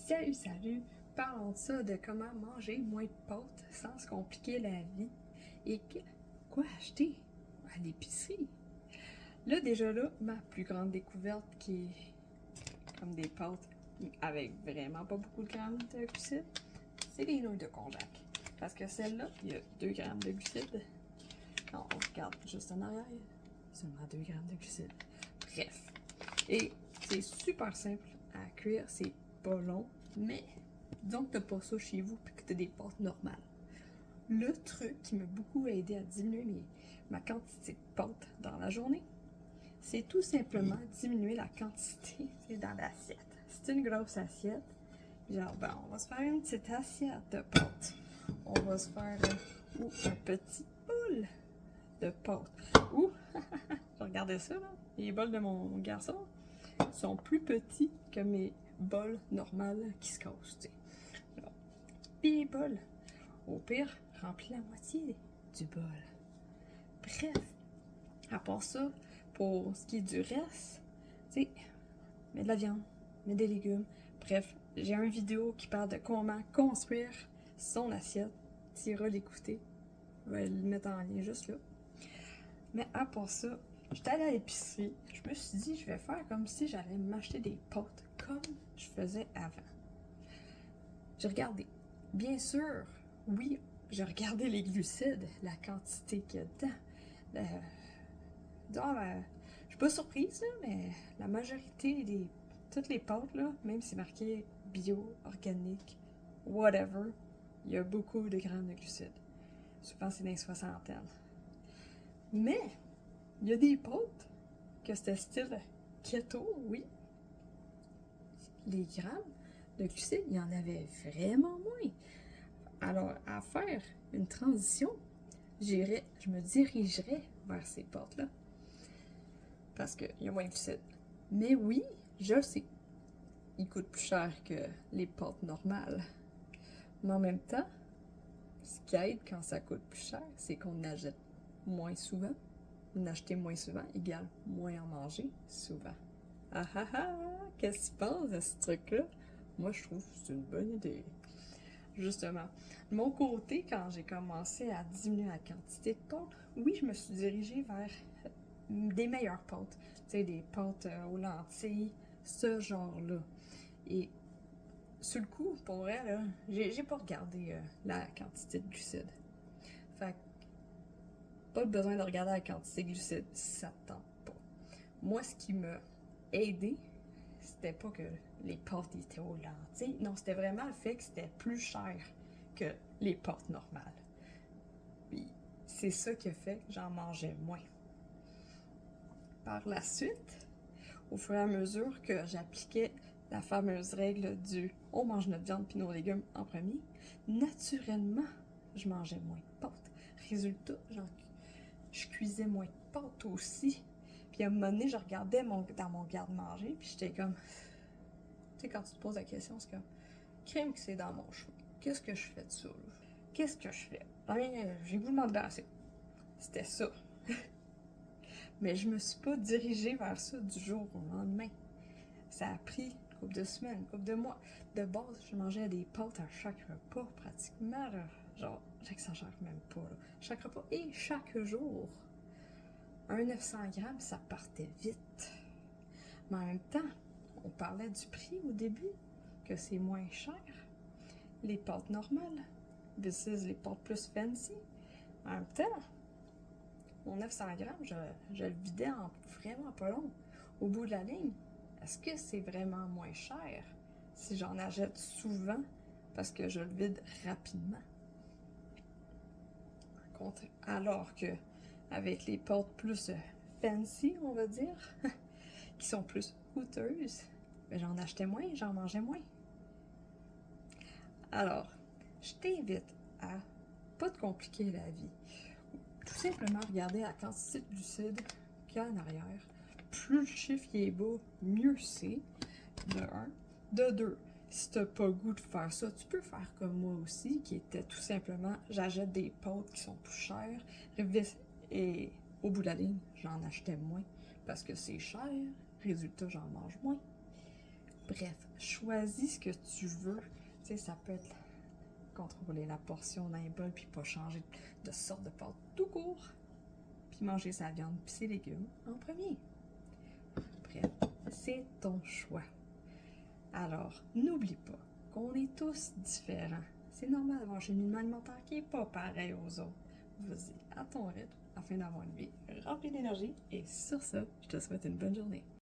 Salut, salut! Parlons de ça, de comment manger moins de pâtes sans se compliquer la vie. Et quoi acheter à l'épicerie? Là, déjà là, ma plus grande découverte qui est comme des pâtes avec vraiment pas beaucoup de grammes de glucides, c'est les nouilles de konjac. Parce que celle-là, il y a 2 grammes de glucides. Non, on regarde juste en arrière, seulement 2 grammes de glucides. Bref. Et c'est super simple à cuire, c'est pas long, mais disons que t'as pas ça chez vous et que t'as des pâtes normales. Le truc qui m'a beaucoup aidé à diminuer ma quantité de pâtes dans la journée, c'est tout simplement diminuer la quantité dans l'assiette. C'est une grosse assiette. Genre, ben, on va se faire une petite assiette de pâtes. On va se faire un petit bol de pâtes. Ou, regardez ça, là. Les bols de mon garçon sont plus petits que mes bols normales qui se cassent. Puis les bols, au pire, remplis la moitié du bol. Bref, à part ça, pour ce qui est du reste, tu sais, mets de la viande, mets des légumes. Bref, j'ai une vidéo qui parle de comment construire son assiette. Tu iras l'écouter. Je vais le mettre en lien juste là. Mais à part ça, j'étais allée à l'épicerie. Je me suis dit, je vais faire comme si j'allais m'acheter des pâtes comme je faisais avant. J'ai regardé. Bien sûr, oui, j'ai regardé les glucides, la quantité qu'il y a dedans. Je suis pas surprise, là, mais la majorité toutes les pâtes, là, même si c'est marqué bio, organique, whatever, il y a beaucoup de grammes de glucides. Souvent, c'est dans les soixantaines. Mais, il y a des pâtes que c'était style keto, oui. Les grammes de glucides, il y en avait vraiment moins. Alors, à faire une transition, je me dirigerais vers ces pâtes-là. Parce qu'il y a moins de glucides. Mais oui, je le sais, ils coûtent plus cher que les pâtes normales. Mais en même temps, ce qui aide quand ça coûte plus cher, c'est qu'on achète moins souvent. En acheter moins souvent égale moins en manger souvent. Ah ah ah! Qu'est-ce que tu penses de ce truc-là? Moi, je trouve que c'est une bonne idée. Justement, de mon côté, quand j'ai commencé à diminuer la quantité de pâtes, oui, je me suis dirigée vers des meilleures pâtes. Tu sais, des pâtes aux lentilles, ce genre-là. Et sur le coup, pour vrai, là, j'ai pas regardé la quantité de glucides. Fait que, pas besoin de regarder la quantité de glucides si ça te tente pas. Moi, ce qui m'a aidé, c'était pas que les pâtes étaient aux lentilles. Non, c'était vraiment le fait que c'était plus cher que les pâtes normales. Puis, c'est ça qui a fait que j'en mangeais moins. Par la suite, au fur et à mesure que j'appliquais la fameuse règle du on mange notre viande puis nos légumes en premier, naturellement, je mangeais moins de pâtes. Résultat, je cuisais moins de pâtes aussi. Puis à un moment donné, je regardais dans mon garde-manger, puis j'étais comme... Tu sais, quand tu te poses la question, c'est comme... Crème que c'est dans mon cheveu. Qu'est-ce que je fais de ça, là? Qu'est-ce que je fais? J'ai goût de m'en débarrasser. C'était ça. Mais je me suis pas dirigée vers ça du jour au lendemain. Ça a pris une couple de semaines, une couple de mois. De base, je mangeais des pâtes à chaque repas, pratiquement. Là. Genre, j'exagère même pas. Là. Chaque repas et chaque jour. Un 900 grammes, ça partait vite. Mais en même temps, on parlait du prix au début, que c'est moins cher. Les pâtes normales versus les pâtes plus fancy. En même temps, mon 900 grammes, je le vidais en vraiment pas long. Au bout de la ligne, est-ce que c'est vraiment moins cher si j'en achète souvent parce que je le vide rapidement? Alors que avec les pâtes plus fancy, on va dire, qui sont plus coûteuses, ben j'en achetais moins, j'en mangeais moins. Alors, je t'invite à pas te compliquer la vie. Tout simplement regarder la quantité de glucides qu'il y a en arrière. Plus le chiffre est bas, mieux c'est. De 1. De 2. Si t'as pas le goût de faire ça, tu peux faire comme moi aussi, qui était tout simplement, j'achète des pâtes qui sont plus chères. Et au bout de la ligne, j'en achetais moins parce que c'est cher. Résultat, j'en mange moins. Bref, choisis ce que tu veux. Tu sais, ça peut être contrôler la portion d'un bol, puis pas changer de sorte de pâte tout court. Puis manger sa viande puis ses légumes en premier. Bref, c'est ton choix. Alors, n'oublie pas qu'on est tous différents. C'est normal d'avoir un cheminement alimentaire qui n'est pas pareil aux autres. Vas-y, à ton rythme, afin d'avoir une vie remplie d'énergie. Et sur ça, je te souhaite une bonne journée.